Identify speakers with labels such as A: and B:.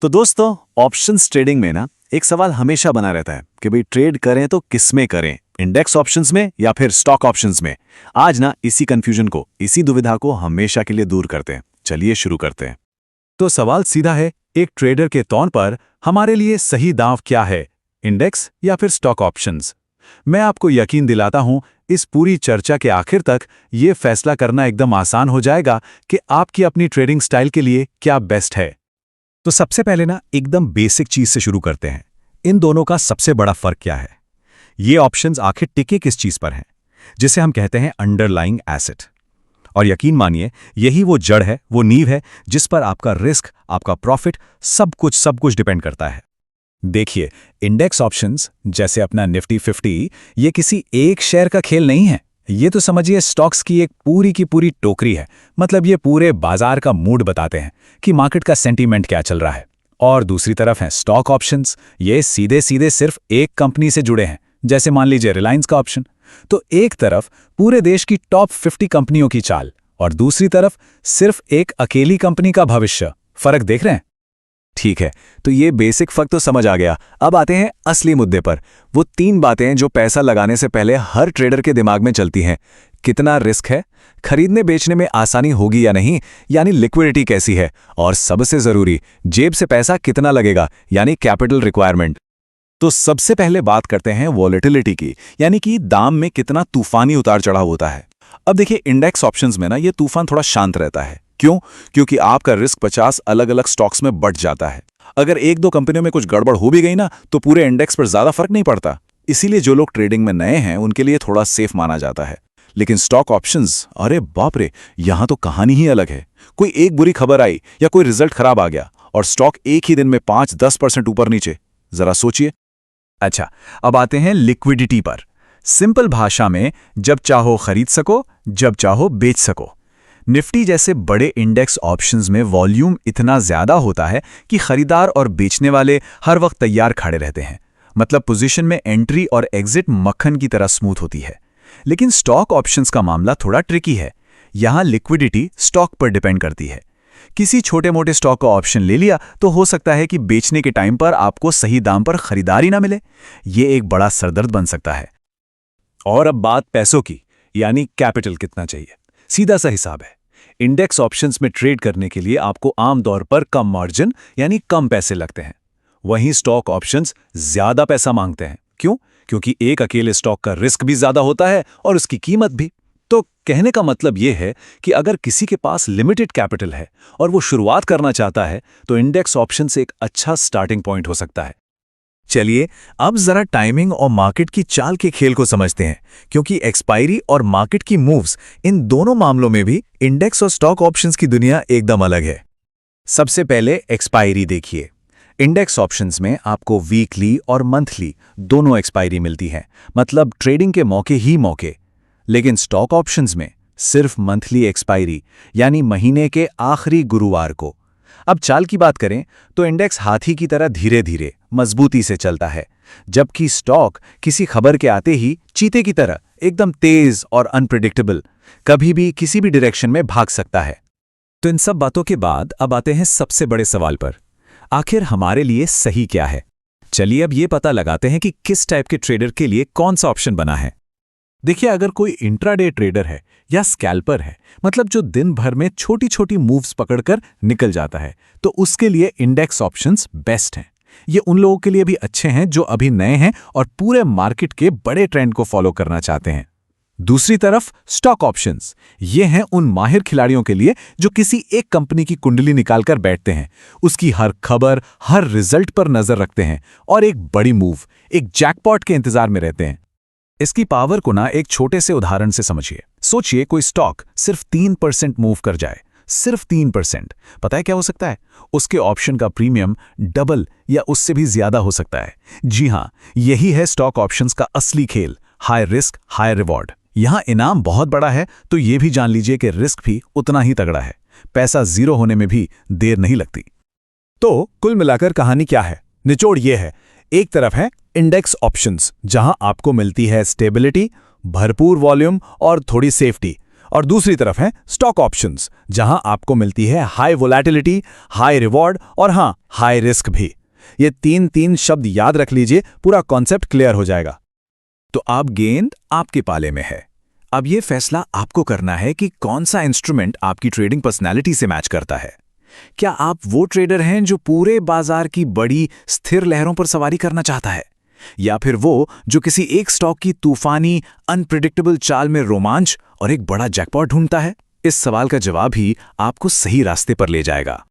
A: तो दोस्तों, options trading में ना एक सवाल हमेशा बना रहता है कि भाई ट्रेड करें तो किस में करें, इंडेक्स ऑप्शंस में या फिर स्टॉक ऑप्शंस में। आज ना इसी कंफ्यूजन को, इसी दुविधा को हमेशा के लिए दूर करते हैं। चलिए शुरू करते हैं।
B: तो सवाल सीधा है, एक ट्रेडर के तौर पर हमारे लिए सही दांव क्या है, इंडेक्स या फिर स्टॉक ऑप्शंस? मैं आपको यकीन दिलाता हूं, इस पूरी चर्चा के आखिर तक ये फैसला करना एकदम आसान हो जाएगा कि आपकी अपनी ट्रेडिंग स्टाइल के लिए क्या बेस्ट है। तो सबसे पहले ना एकदम बेसिक चीज से शुरू करते हैं। इन दोनों का सबसे बड़ा फर्क क्या है? ये ऑप्शंस आखिर टिके किस चीज पर हैं, जिसे हम कहते हैं अंडरलाइंग एसेट। और यकीन मानिए, यही वो जड़ है, वो नींव है जिस पर आपका रिस्क, आपका प्रॉफिट, सब कुछ डिपेंड करता है। देखिए, इंडेक्स ऑप्शंस जैसे अपना निफ्टी 50, ये किसी एक शेयर का खेल नहीं है। ये तो समझिए स्टॉक्स की एक पूरी की पूरी टोकरी है। मतलब ये पूरे बाजार का मूड बताते हैं कि मार्केट का सेंटीमेंट क्या चल रहा है। और दूसरी तरफ है स्टॉक ऑप्शंस, ये सीधे सीधे सिर्फ एक कंपनी से जुड़े हैं, जैसे मान लीजिए रिलायंस का ऑप्शन। तो एक तरफ पूरे देश की टॉप 50 कंपनियों की चाल और दूसरी तरफ सिर्फ एक अकेली कंपनी का भविष्य। फर्क देख रहे हैं? ठीक है, तो ये बेसिक फर्क तो समझ आ गया। अब आते हैं असली मुद्दे पर। वो 3 बातें जो पैसा लगाने से पहले हर ट्रेडर के दिमाग में चलती हैं। कितना रिस्क है, खरीदने बेचने में आसानी होगी या नहीं, यानी लिक्विडिटी कैसी है, और सबसे जरूरी, जेब से पैसा कितना लगेगा, यानी कैपिटल रिक्वायरमेंट। तो सबसे पहले बात करते हैं वॉलेटिलिटी की, यानी कि दाम में कितना तूफानी उतार चढ़ाव होता है। अब देखिए, इंडेक्स ऑप्शंस में ना ये तूफान थोड़ा शांत रहता है। क्यों? क्योंकि आपका रिस्क 50 अलग अलग स्टॉक्स में बंट जाता है। अगर एक दो कंपनियों में कुछ गड़बड़ हो भी गई ना, तो पूरे इंडेक्स पर ज्यादा फर्क नहीं पड़ता। इसीलिए जो लोग ट्रेडिंग में नए हैं उनके लिए थोड़ा सेफ माना जाता है। लेकिन स्टॉक ऑप्शंस, अरे बाप रे, यहां तो कहानी ही अलग है। कोई एक बुरी खबर आई या कोई रिजल्ट खराब आ गया और स्टॉक एक ही दिन में 5-10% ऊपर नीचे। जरा सोचिए। अच्छा, अब आते हैं लिक्विडिटी पर। सिंपल भाषा में, जब चाहो खरीद सको, जब चाहो बेच सको। निफ्टी जैसे बड़े इंडेक्स ऑप्शंस में वॉल्यूम इतना ज्यादा होता है कि खरीदार और बेचने वाले हर वक्त तैयार खड़े रहते हैं। मतलब पोजीशन में एंट्री और एग्जिट मक्खन की तरह स्मूथ होती है। लेकिन स्टॉक ऑप्शंस का मामला थोड़ा ट्रिकी है। यहां लिक्विडिटी स्टॉक पर डिपेंड करती है। किसी छोटे मोटे स्टॉक का ऑप्शन ले लिया तो हो सकता है कि बेचने के टाइम पर आपको सही दाम पर खरीदारी ना मिले। ये एक बड़ा सरदर्द बन सकता है। और अब बात पैसों की, यानी कैपिटल कितना चाहिए। सीधा सा हिसाब है। इंडेक्स ऑप्शंस में ट्रेड करने के लिए आपको आमतौर पर कम मार्जिन, यानी कम पैसे लगते हैं। वहीं स्टॉक ऑप्शंस ज्यादा पैसा मांगते हैं। क्यों? क्योंकि एक अकेले स्टॉक का रिस्क भी ज्यादा होता है और उसकी कीमत भी। तो कहने का मतलब यह है कि अगर किसी के पास लिमिटेड कैपिटल है और वो शुरुआत करना चाहता है, तो इंडेक्स ऑप्शन से एक अच्छा स्टार्टिंग पॉइंट हो सकता है। चलिए, अब जरा टाइमिंग और मार्केट की चाल के खेल को समझते हैं, क्योंकि एक्सपायरी और मार्केट की मूव्स, इन दोनों मामलों में भी इंडेक्स और स्टॉक ऑप्शंस की दुनिया एकदम अलग है। सबसे पहले एक्सपायरी देखिए। इंडेक्स ऑप्शंस में आपको वीकली और मंथली दोनों एक्सपायरी मिलती है, मतलब ट्रेडिंग के मौके ही मौके। लेकिन स्टॉक ऑप्शंस में सिर्फ मंथली एक्सपायरी, यानी महीने के आखिरी गुरुवार को। अब चाल की बात करें तो इंडेक्स हाथी की तरह धीरे धीरे मजबूती से चलता है, जबकि स्टॉक किसी खबर के आते ही चीते की तरह एकदम तेज और अनप्रिडिक्टेबल, कभी भी किसी भी डायरेक्शन में भाग सकता है। तो इन सब बातों के बाद अब आते हैं सबसे बड़े सवाल पर, आखिर हमारे लिए सही क्या है। चलिए अब ये पता लगाते हैं कि किस टाइप के ट्रेडर के लिए कौन सा ऑप्शन बना है। देखिए, अगर कोई इंट्राडे ट्रेडर है या स्कैल्पर है, मतलब जो दिन भर में छोटी छोटी मूव्स पकड़कर निकल जाता है, तो उसके लिए इंडेक्स ऑप्शंस बेस्ट हैं। ये उन लोगों के लिए भी अच्छे हैं जो अभी नए हैं और पूरे मार्केट के बड़े ट्रेंड को फॉलो करना चाहते हैं। दूसरी तरफ स्टॉक ऑप्शंस, ये हैं उन माहिर खिलाड़ियों के लिए जो किसी एक कंपनी की कुंडली निकालकर बैठते हैं, उसकी हर खबर, हर रिजल्ट पर नजर रखते हैं और एक बड़ी मूव, एक जैकपॉट के इंतजार में रहते हैं। इसकी पावर को ना एक छोटे से उदाहरण से समझिए। सोचिए कोई स्टॉक सिर्फ 3% मूव कर जाए, सिर्फ 3%। पता है क्या हो सकता है? उसके ऑप्शन का प्रीमियम डबल या उससे भी ज्यादा हो सकता है। जी हां, यही है स्टॉक ऑप्शंस का असली खेल, हाई रिस्क हाई रिवॉर्ड। यहां इनाम बहुत बड़ा है, तो ये भी जान लीजिए कि रिस्क भी उतना ही तगड़ा है। पैसा जीरो होने में भी देर नहीं लगती। तो कुल मिलाकर कहानी क्या है? निचोड़ ये है, एक तरफ है इंडेक्स ऑप्शंस, जहां आपको मिलती है स्टेबिलिटी, भरपूर वॉल्यूम और थोड़ी सेफ्टी, और दूसरी तरफ है स्टॉक ऑप्शंस, जहां आपको मिलती है हाई वोलैटिलिटी, हाई रिवॉर्ड और हाँ, हाई रिस्क भी। ये तीन शब्द याद रख लीजिए, पूरा कॉन्सेप्ट क्लियर हो जाएगा। तो अब गेंद आपके पाले में है। अब ये फैसला आपको करना है कि कौन सा इंस्ट्रूमेंट आपकी ट्रेडिंग पर्सनैलिटी से मैच करता है। क्या आप वो ट्रेडर हैं जो पूरे बाजार की बड़ी स्थिर लहरों पर सवारी करना चाहता है, या फिर वो जो किसी एक स्टॉक की तूफानी अनप्रिडिक्टेबल चाल में रोमांच और एक बड़ा जैकपॉट ढूंढता है? इस सवाल का जवाब ही आपको सही रास्ते पर ले जाएगा।